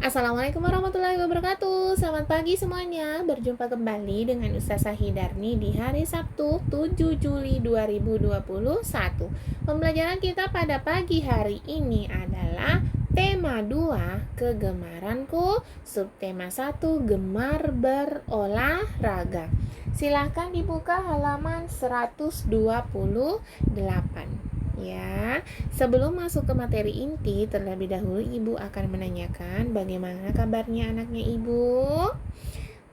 Assalamualaikum warahmatullahi wabarakatuh. Selamat pagi semuanya. Berjumpa kembali dengan Ustazah Hidarni di hari Sabtu 7 Juli 2021. Pembelajaran kita pada pagi hari ini adalah tema 2, kegemaranku. Subtema 1, gemar berolahraga. Silahkan dibuka halaman 128. Ya, sebelum masuk ke materi inti, terlebih dahulu Ibu akan menanyakan bagaimana kabarnya anaknya Ibu.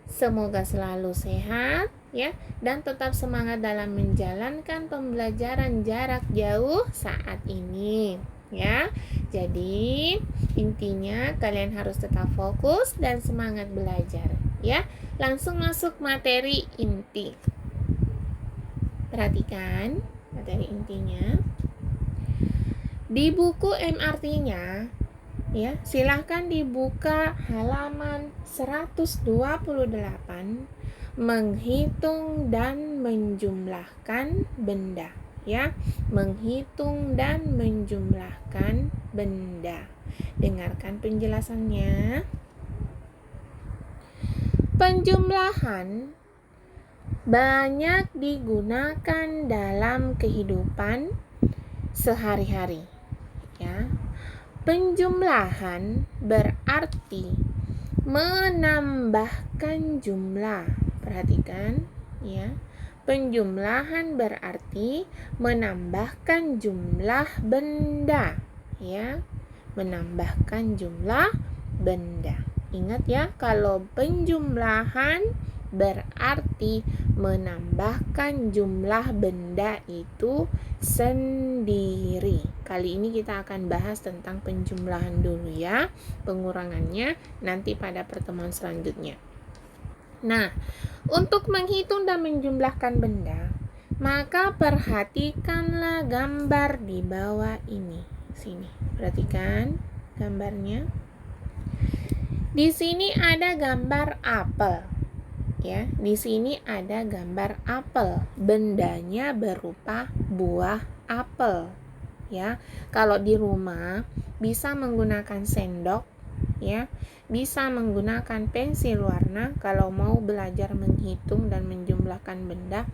Semoga selalu sehat ya, dan tetap semangat dalam menjalankan pembelajaran jarak jauh saat ini ya. Jadi, intinya kalian harus tetap fokus dan semangat belajar ya. Langsung masuk materi inti. Perhatikan materi intinya. Di buku MRT-nya ya, silahkan dibuka halaman 128, menghitung dan menjumlahkan benda ya. Menghitung dan menjumlahkan benda. Dengarkan penjelasannya. Penjumlahan banyak digunakan dalam kehidupan sehari-hari ya. Penjumlahan berarti menambahkan jumlah. Perhatikan ya. Penjumlahan berarti menambahkan jumlah benda ya. Menambahkan jumlah benda. Ingat ya, kalau penjumlahan berarti menambahkan jumlah benda itu sendiri. Kali ini kita akan bahas tentang penjumlahan dulu ya. Pengurangannya nanti pada pertemuan selanjutnya. Nah, untuk menghitung dan menjumlahkan benda, maka perhatikanlah gambar di bawah ini. Sini, perhatikan gambarnya. Di sini ada gambar apel. Ya, di sini ada gambar apel. Bendanya berupa buah apel. Ya, kalau di rumah bisa menggunakan sendok, ya, bisa menggunakan pensil warna kalau mau belajar menghitung dan menjumlahkan benda,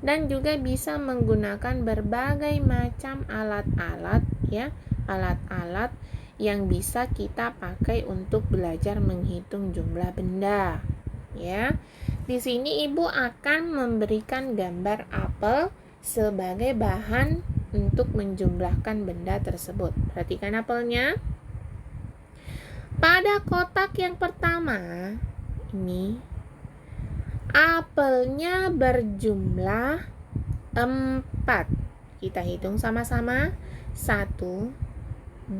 dan juga bisa menggunakan berbagai macam alat-alat, ya, alat-alat yang bisa kita pakai untuk belajar menghitung jumlah benda. Ya, di sini Ibu akan memberikan gambar apel sebagai bahan untuk menjumlahkan benda tersebut. Perhatikan apelnya. Pada kotak yang pertama, ini apelnya berjumlah 4. Kita hitung sama-sama. 1, 2,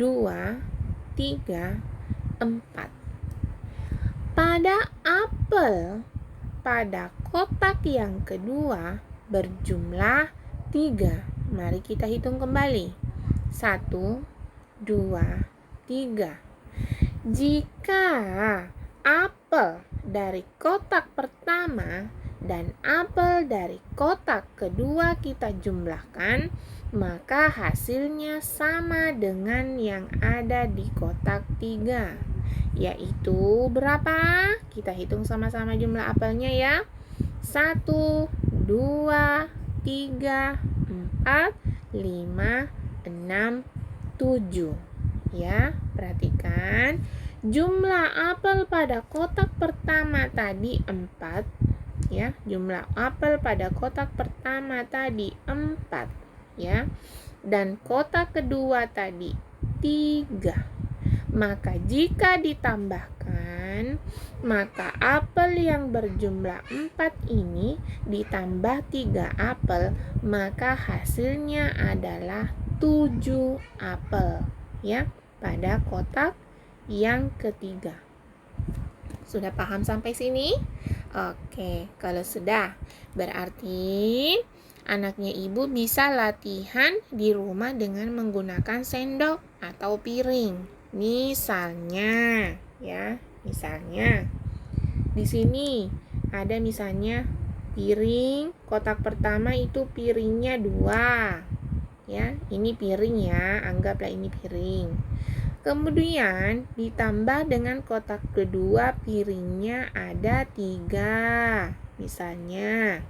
3, 4. Pada apel pada kotak yang kedua berjumlah 3. Mari kita hitung kembali. 1, 2, 3. Jika apel dari kotak pertama dan apel dari kotak kedua kita jumlahkan, maka hasilnya sama dengan yang ada di kotak 3. Yaitu berapa? Kita hitung sama-sama jumlah apelnya ya. 1, 2, 3, 4, 5, 6, 7. Ya, perhatikan. Jumlah apel pada kotak pertama tadi 4. Ya, jumlah apel pada kotak pertama tadi 4. Ya, dan kotak kedua tadi 3. Maka jika ditambahkan, maka apel yang berjumlah 4 ini ditambah 3 apel, maka hasilnya adalah 7 apel ya, pada kotak yang ketiga. Sudah paham sampai sini? Oke, kalau sudah, berarti anaknya Ibu bisa latihan di rumah dengan menggunakan sendok atau piring. Misalnya, ya, misalnya di sini ada misalnya piring, kotak pertama itu piringnya 2. Ya, ini piring ya, anggaplah ini piring. Kemudian ditambah dengan kotak kedua, piringnya ada 3 misalnya.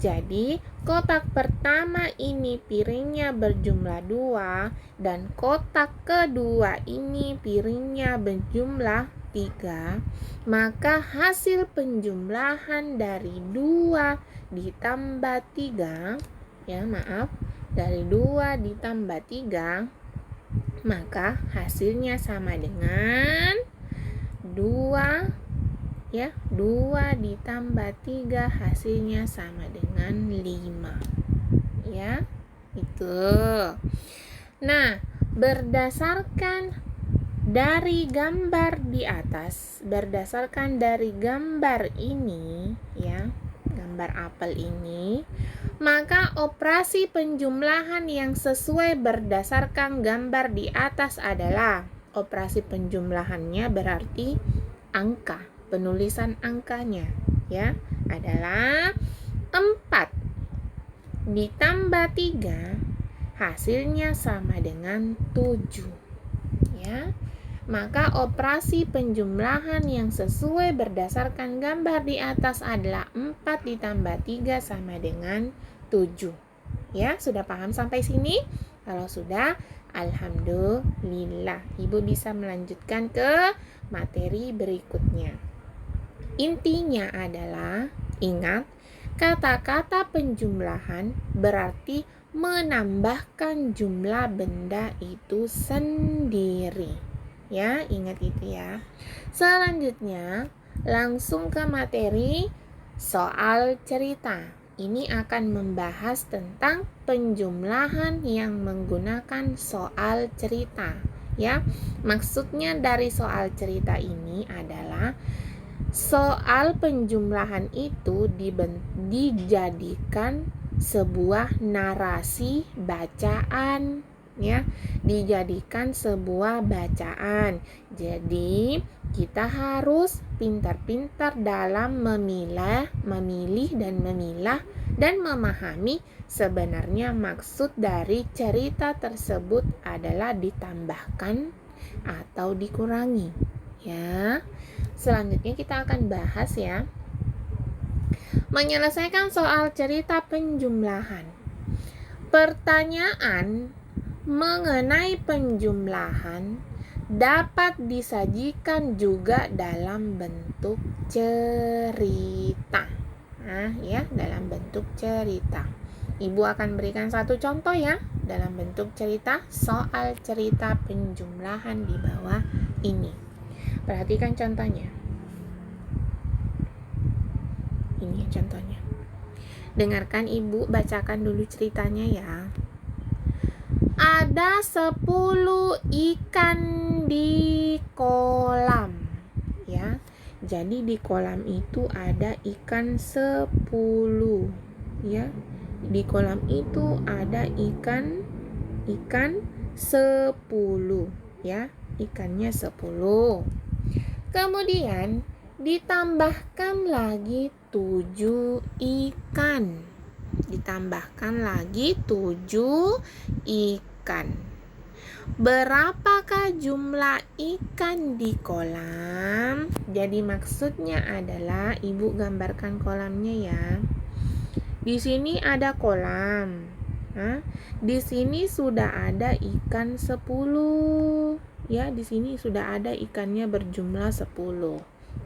Jadi kotak pertama ini piringnya berjumlah 2 dan kotak kedua ini piringnya berjumlah 3, maka hasil penjumlahan dari 2 ditambah 3, dari 2 ditambah 3, maka hasilnya sama dengan 2 ditambah 3 hasilnya sama dengan 5. Ya, itu. Nah, berdasarkan dari gambar di atas, berdasarkan dari gambar ini, gambar apel ini, maka operasi penjumlahan yang sesuai berdasarkan gambar di atas adalah operasi penjumlahannya berarti angka, penulisan angkanya adalah 4 ditambah 3 hasilnya sama dengan 7. Maka operasi penjumlahan yang sesuai berdasarkan gambar di atas adalah 4 ditambah 3 sama dengan 7. Sudah paham sampai sini? Kalau sudah, alhamdulillah. Ibu bisa melanjutkan ke materi berikutnya. Intinya adalah, ingat, kata-kata penjumlahan berarti menambahkan jumlah benda itu sendiri. Ingat itu ya. Selanjutnya, langsung ke materi soal cerita. Ini akan membahas tentang penjumlahan yang menggunakan soal cerita. Maksudnya dari soal cerita ini adalah soal penjumlahan itu dijadikan sebuah narasi bacaan, dijadikan sebuah bacaan. Jadi kita harus pintar-pintar dalam memilih dan memilah dan memahami sebenarnya maksud dari cerita tersebut adalah ditambahkan atau dikurangi. Selanjutnya kita akan bahas menyelesaikan soal cerita penjumlahan. Pertanyaan mengenai penjumlahan dapat disajikan juga dalam bentuk cerita. Dalam bentuk cerita. Ibu akan berikan satu contoh dalam bentuk cerita, soal cerita penjumlahan di bawah ini. Perhatikan contohnya. Ini contohnya. Dengarkan ibu, bacakan dulu ceritanya Ada 10 ikan di kolam. Jadi di kolam itu ada ikan 10. Di kolam itu ada ikan 10. Ikannya 10. Kemudian ditambahkan lagi 7 ikan. Berapakah jumlah ikan di kolam? Jadi maksudnya adalah ibu gambarkan kolamnya Di sini ada kolam. Di sini sudah ada ikan 10. Di sini sudah ada ikannya berjumlah 10.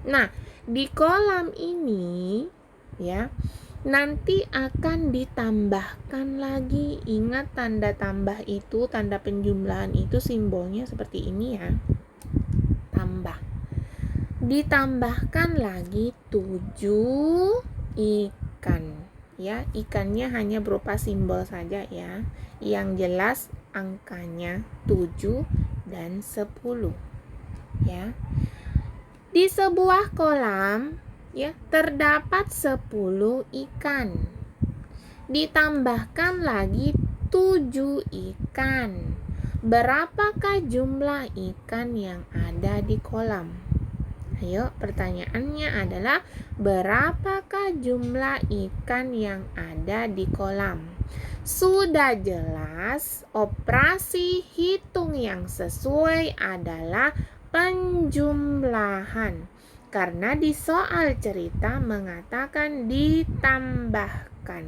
Nah, di kolam ini nanti akan ditambahkan lagi. Ingat tanda tambah itu, tanda penjumlahan itu simbolnya seperti ini tambah. Ditambahkan lagi 7 ikan. Ikannya hanya berupa simbol saja Yang jelas angkanya 7 dan 10. Di sebuah kolam terdapat 10 ikan. Ditambahkan lagi 7 ikan. Berapakah jumlah ikan yang ada di kolam? Ayo, pertanyaannya adalah berapakah jumlah ikan yang ada di kolam? Sudah jelas operasi hitung yang sesuai adalah penjumlahan. Karena di soal cerita mengatakan ditambahkan,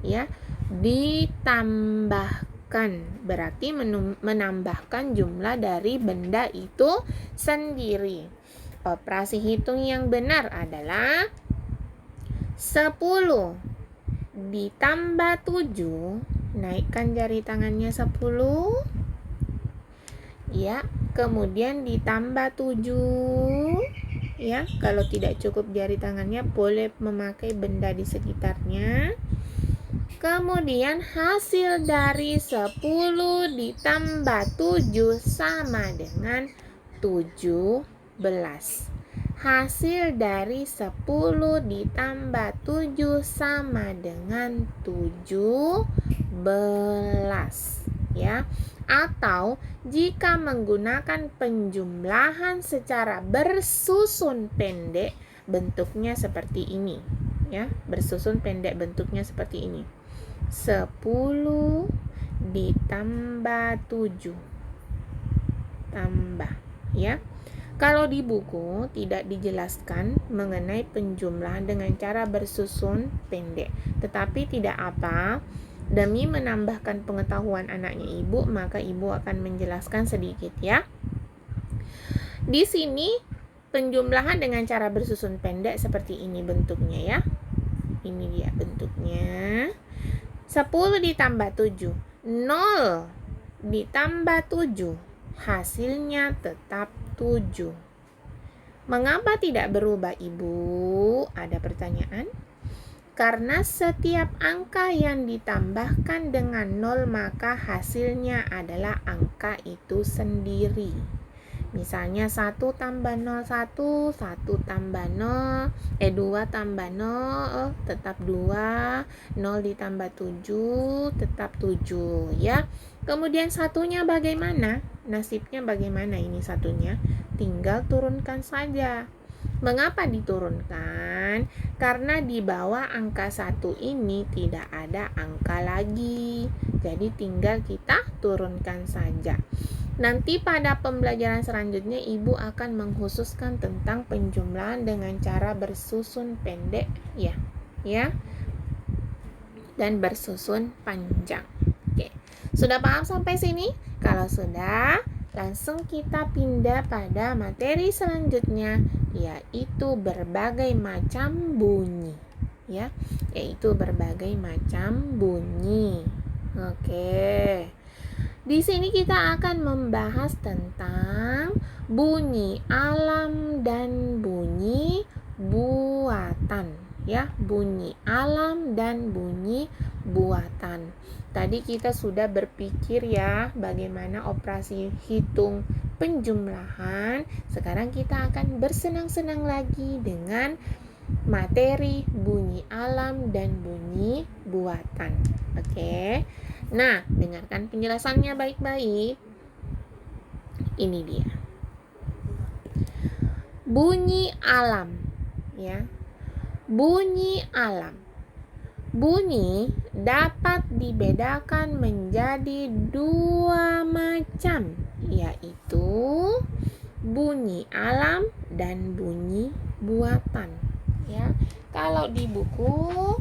ya. Ditambahkan berarti menambahkan jumlah dari benda itu sendiri. Operasi hitung yang benar adalah 10 ditambah 7. Naikkan jari tangannya 10. Ya, kemudian ditambah 7. Ya, kalau tidak cukup jari tangannya boleh memakai benda di sekitarnya. Kemudian hasil dari 10 ditambah 7 sama dengan 17. Hasil dari 10 ditambah 7 sama dengan 17, ya. Atau jika menggunakan penjumlahan secara bersusun pendek, bentuknya seperti ini, ya. Bersusun pendek bentuknya seperti ini. 10 ditambah 7 tambah, ya. Kalau di buku tidak dijelaskan mengenai penjumlahan dengan cara bersusun pendek. Tetapi tidak apa, demi menambahkan pengetahuan anaknya ibu, maka ibu akan menjelaskan sedikit, ya. Di sini penjumlahan dengan cara bersusun pendek seperti ini bentuknya, ya. Ini dia bentuknya. 10 ditambah 7, 0 ditambah 7, hasilnya tetap 7. Mengapa tidak berubah, Ibu? Ada pertanyaan? Karena setiap angka yang ditambahkan dengan 0 maka hasilnya adalah angka itu sendiri. Misalnya 1 tambah 0 1, 1 tambah 0, 2 tambah 0 tetap 2, 0 ditambah 7 tetap 7, ya. Kemudian satunya bagaimana? Nasibnya bagaimana ini satunya? Tinggal turunkan saja. Mengapa diturunkan? Karena di bawah angka 1 ini tidak ada angka lagi. Jadi tinggal kita turunkan saja. Nanti pada pembelajaran selanjutnya Ibu akan mengkhususkan tentang penjumlahan dengan cara bersusun pendek, ya. Dan bersusun panjang. Oke. Sudah paham sampai sini? Kalau sudah, langsung kita pindah pada materi selanjutnya, yaitu berbagai macam bunyi, ya. Yaitu berbagai macam bunyi. Oke. Di sini kita akan membahas tentang bunyi alam dan bunyi buatan, ya. Bunyi alam dan bunyi buatan. Tadi kita sudah berpikir, ya, bagaimana operasi hitung penjumlahan. Sekarang kita akan bersenang-senang lagi dengan materi bunyi alam dan bunyi buatan. Oke. Nah, dengarkan penjelasannya baik-baik. Ini dia. Bunyi alam, ya. Bunyi alam. Bunyi dapat dibedakan menjadi 2 macam, yaitu bunyi alam dan bunyi buatan, ya. Kalau di buku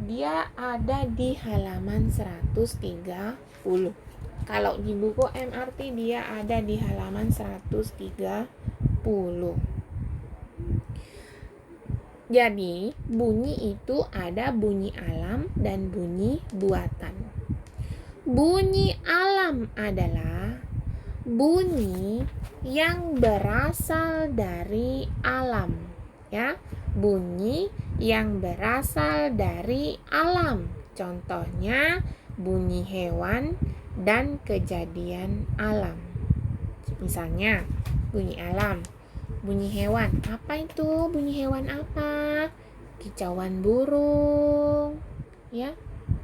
dia ada di halaman 130. Kalau di buku MRT dia ada di halaman 130. Jadi, bunyi itu ada bunyi alam dan bunyi buatan. Bunyi alam adalah bunyi yang berasal dari alam, ya. Bunyi yang berasal dari alam. Contohnya bunyi hewan dan kejadian alam. Misalnya bunyi alam, bunyi hewan. Apa itu? Bunyi hewan apa? Kicauan burung, ya.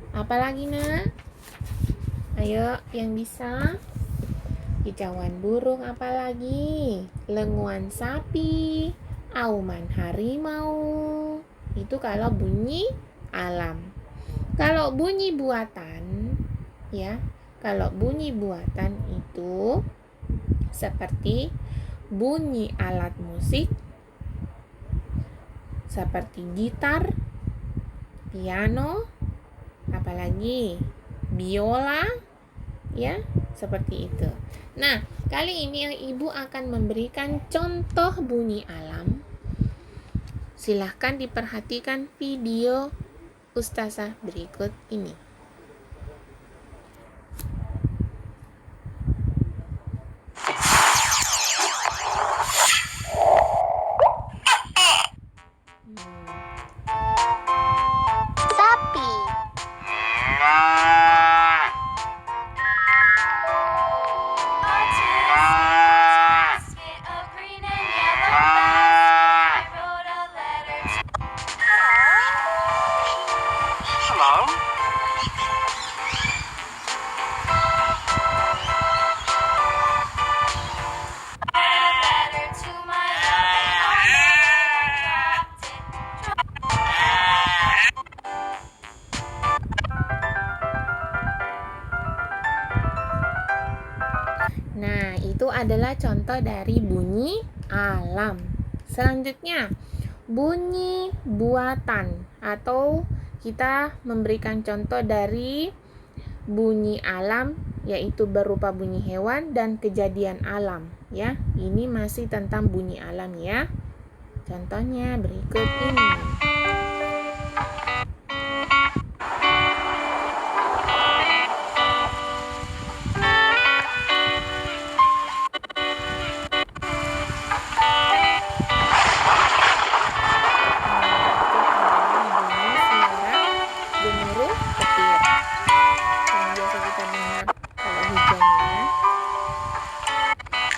Apalagi, Nak? Ayo, yang bisa. Kicauan burung apalagi? Lenguan sapi, auman harimau. Itu kalau bunyi alam. Kalau bunyi buatan, ya, kalau bunyi buatan itu seperti bunyi alat musik, seperti gitar, piano, apalagi biola, ya, seperti itu. Nah, kali ini yang ibu akan memberikan contoh bunyi alam. Silahkan diperhatikan video Ustazah berikut ini. Sapi. Hello? Nah, itu adalah contoh dari bunyi alam. Selanjutnya, bunyi buatan atau kita memberikan contoh dari bunyi alam, yaitu berupa bunyi hewan dan kejadian alam, ya. Ini masih tentang bunyi alam, ya. Contohnya berikut ini. Gemuruh petir yang biasa kita dengar kalau hujan, ya.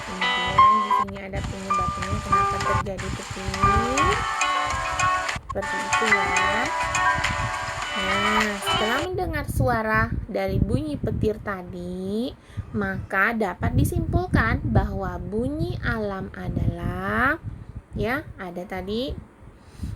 Kemudian di sini ada penyebabnya kenapa terjadi petir. Seperti itu, ya. Nah, setelah mendengar suara dari bunyi petir tadi, maka dapat disimpulkan bahwa bunyi alam adalah, ya, ada tadi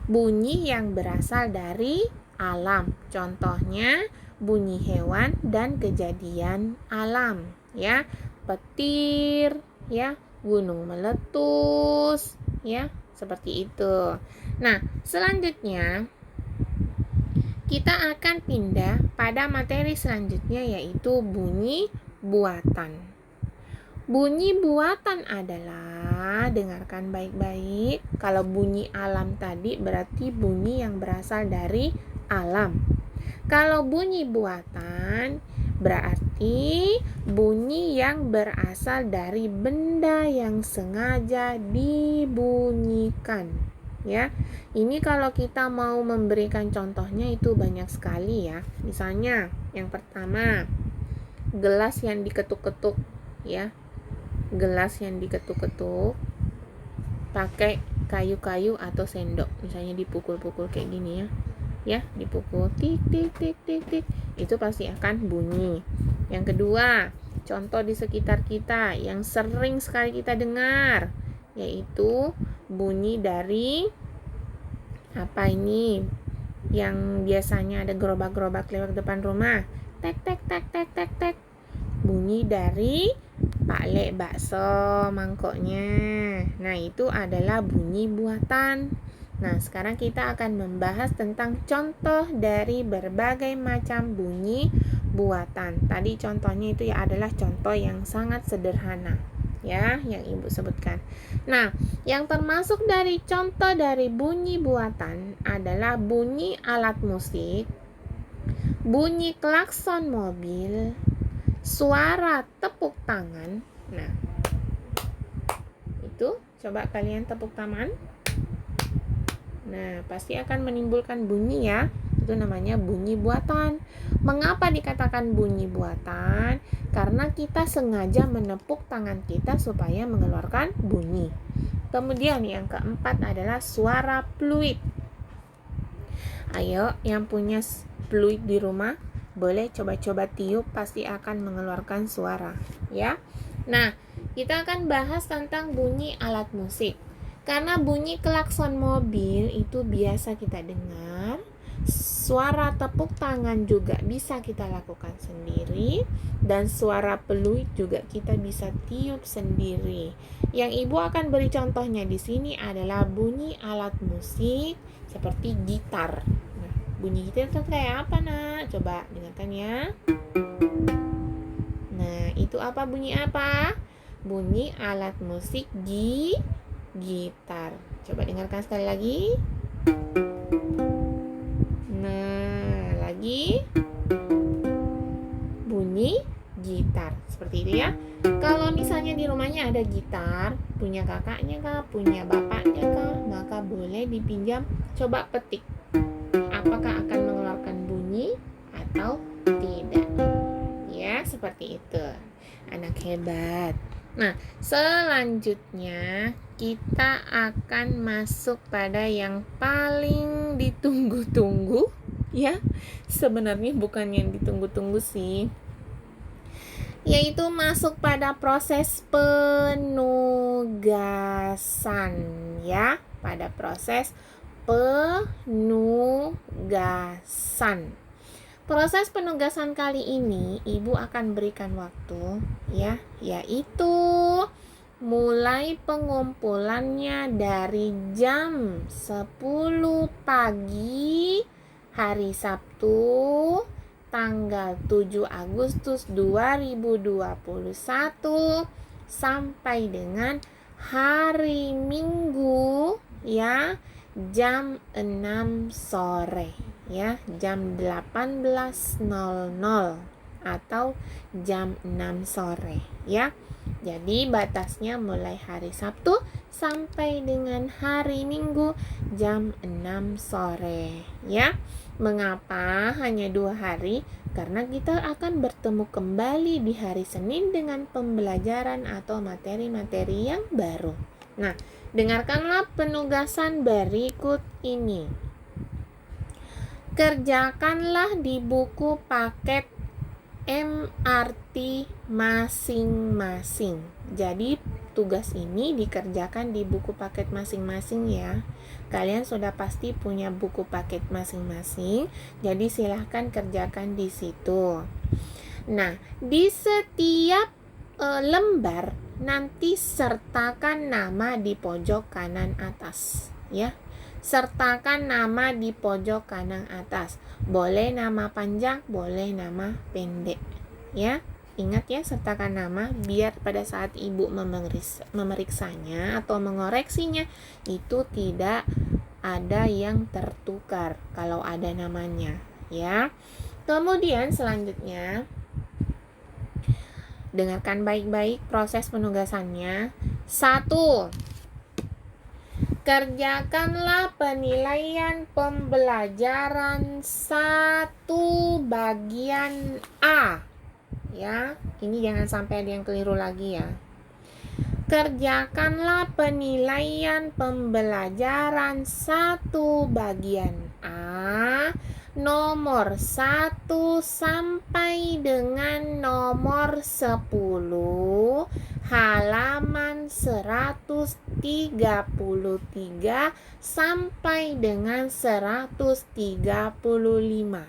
bunyi yang berasal dari alam. Contohnya bunyi hewan dan kejadian alam, ya. Petir, ya, gunung meletus, ya, seperti itu. Nah, selanjutnya kita akan pindah pada materi selanjutnya, yaitu bunyi buatan. Bunyi buatan adalah, dengarkan baik-baik, kalau bunyi alam tadi berarti bunyi yang berasal dari alam. Kalau bunyi buatan berarti bunyi yang berasal dari benda yang sengaja dibunyikan, ya. Ini kalau kita mau memberikan contohnya itu banyak sekali, ya. Misalnya yang pertama, gelas yang diketuk-ketuk, ya. Gelas yang diketuk-ketuk pakai kayu-kayu atau sendok, misalnya dipukul-pukul kayak gini, ya. Ya, dipukul tik tik tik tik tik, itu pasti akan bunyi. Yang kedua, contoh di sekitar kita yang sering sekali kita dengar, yaitu bunyi dari apa ini? Yang biasanya ada gerobak-gerobak lewat depan rumah. Tek tek tek tek tek tek. Bunyi dari paklek bakso mangkoknya. Nah, itu adalah bunyi buatan. Nah, sekarang kita akan membahas tentang contoh dari berbagai macam bunyi buatan. Tadi contohnya itu ya adalah contoh yang sangat sederhana, ya, yang ibu sebutkan. Nah, yang termasuk dari contoh dari bunyi buatan adalah bunyi alat musik, bunyi klakson mobil, suara tepuk tangan. Nah, itu coba kalian tepuk tangan. Nah, pasti akan menimbulkan bunyi, ya. Itu namanya bunyi buatan. Mengapa dikatakan bunyi buatan? Karena kita sengaja menepuk tangan kita supaya mengeluarkan bunyi. Kemudian yang keempat adalah suara fluid. Ayo, yang punya fluid di rumah, boleh coba-coba tiup, pasti akan mengeluarkan suara, ya. Nah, kita akan bahas tentang bunyi alat musik. Karena bunyi klakson mobil itu biasa kita dengar Suara tepuk tangan juga bisa kita lakukan sendiri, dan suara peluit juga kita bisa tiup sendiri. Yang Ibu akan beri contohnya di sini adalah bunyi alat musik seperti gitar. Nah, bunyi gitar itu kayak apa, Nak? Coba dengarkan ya. Nah, itu apa, bunyi apa? Bunyi alat musik gitar. Coba dengarkan sekali lagi. Nah, lagi bunyi gitar. Seperti itu ya. Kalau misalnya di rumahnya ada gitar, punya kakaknya kah, punya bapaknya kah, maka boleh dipinjam, coba petik. Apakah akan mengeluarkan bunyi atau tidak? Ya, seperti itu. Anak hebat. Nah, selanjutnya kita akan masuk pada yang paling ditunggu-tunggu, ya. Sebenarnya bukan yang ditunggu-tunggu sih, yaitu masuk pada proses penugasan, ya. Pada proses penugasan. Proses penugasan kali ini Ibu akan berikan waktu, ya, yaitu mulai pengumpulannya dari jam 10 pagi hari Sabtu tanggal 7 Agustus 2021 sampai dengan hari Minggu, ya, jam 6 sore, ya, jam 18.00 atau jam 6 sore, ya. Jadi batasnya mulai hari Sabtu sampai dengan hari Minggu jam 6 sore, ya. Mengapa hanya 2 hari? Karena kita akan bertemu kembali di hari Senin dengan pembelajaran atau materi-materi yang baru. Nah, dengarkanlah penugasan berikut ini. Kerjakanlah di buku paket MRT masing-masing. Jadi tugas ini dikerjakan di buku paket masing-masing ya. Kalian sudah pasti punya buku paket masing-masing. Jadi silahkan kerjakan di situ. Nah, di setiap lembar nanti sertakan nama di pojok kanan atas, ya. Sertakan nama di pojok kanan atas. Boleh nama panjang, boleh nama pendek, ya. Ingat ya, sertakan nama biar pada saat Ibu memeriksanya atau mengoreksinya itu tidak ada yang tertukar kalau ada namanya, ya. Kemudian selanjutnya dengarkan baik-baik proses penugasannya. 1. Kerjakanlah penilaian pembelajaran 1 bagian A. Ya, ini jangan sampai ada yang keliru lagi ya. Kerjakanlah penilaian pembelajaran 1 bagian A nomor 1 sampai dengan nomor 10 halaman 133 sampai dengan 135.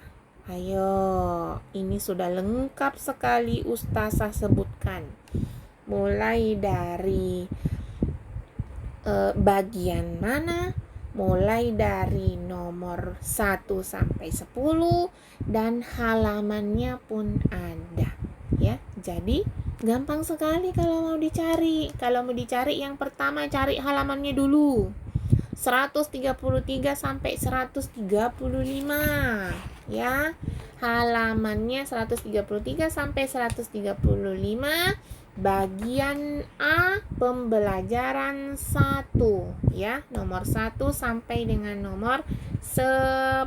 Ayo, ini sudah lengkap sekali Ustazah sebutkan. Mulai dari bagian mana, mulai dari nomor 1 sampai 10 dan halamannya pun ada, ya. Jadi gampang sekali kalau mau dicari. Kalau mau dicari yang pertama cari halamannya dulu. 133 sampai 135, ya. Halamannya 133 sampai 135 bagian A pembelajaran 1, ya. Nomor 1 sampai dengan nomor 10.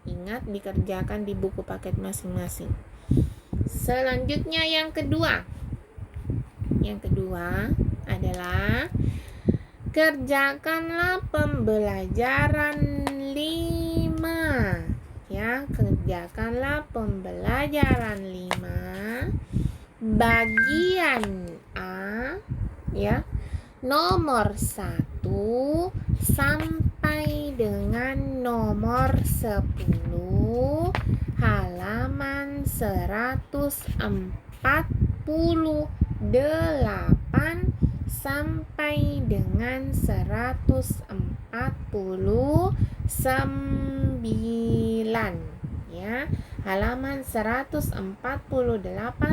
Ingat dikerjakan di buku paket masing-masing. Selanjutnya yang kedua. Yang kedua adalah kerjakanlah pembelajaran 5. Ya, kerjakanlah pembelajaran 5 bagian A, ya. Nomor 1 sampai sampai dengan nomor 10 halaman 148 sampai dengan 149 ya. Halaman 148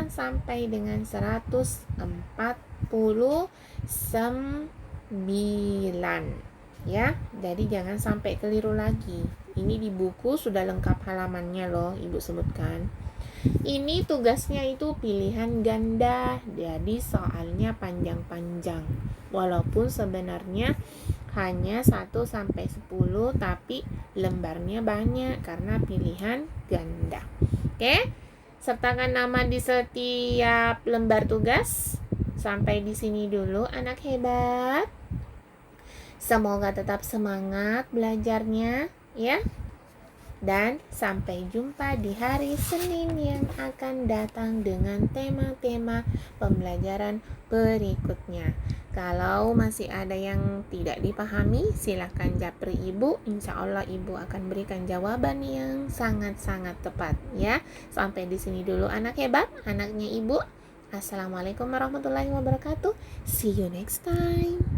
sampai dengan 149 ya. Jadi jangan sampai keliru lagi. Ini di buku sudah lengkap halamannya loh, Ibu sebutkan. Ini tugasnya itu pilihan ganda, jadi soalnya panjang-panjang. Walaupun sebenarnya hanya 1 sampai 10, tapi lembarnya banyak karena pilihan ganda. Oke? Sertakan nama di setiap lembar tugas. Sampai di sini dulu anak hebat. Semoga tetap semangat belajarnya ya. Dan sampai jumpa di hari Senin yang akan datang dengan tema-tema pembelajaran berikutnya. Kalau masih ada yang tidak dipahami, silakan japri Ibu. Insya Allah Ibu akan berikan jawaban yang sangat-sangat tepat ya. Sampai di sini dulu anak hebat, anaknya Ibu. Assalamualaikum warahmatullahi wabarakatuh. See you next time.